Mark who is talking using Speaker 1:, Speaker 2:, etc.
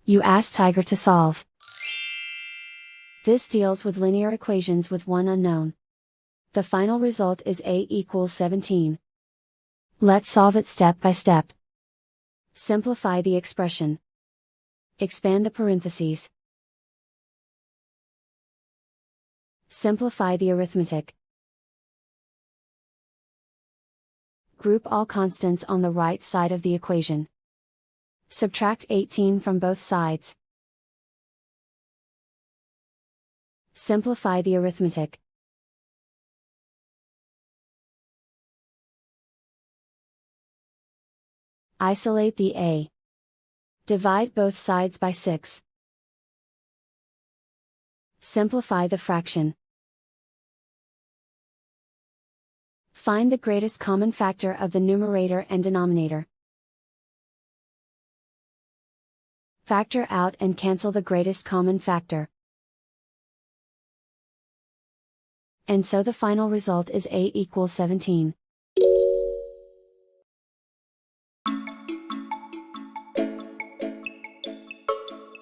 Speaker 1: You ask Tiger to solve. This deals with linear equations with one unknown. The final result is a equals 17. Let's solve it step by step. Simplify the expression. Expand the parentheses. Simplify the arithmetic. Group all constants on the right side of the equation. Subtract 18 from both sides. Simplify the arithmetic. Isolate the a. Divide both sides by 6. Simplify the fraction. Find the greatest common factor of the numerator and denominator. Factor out and cancel the greatest common factor. And so the final result is a equals 17.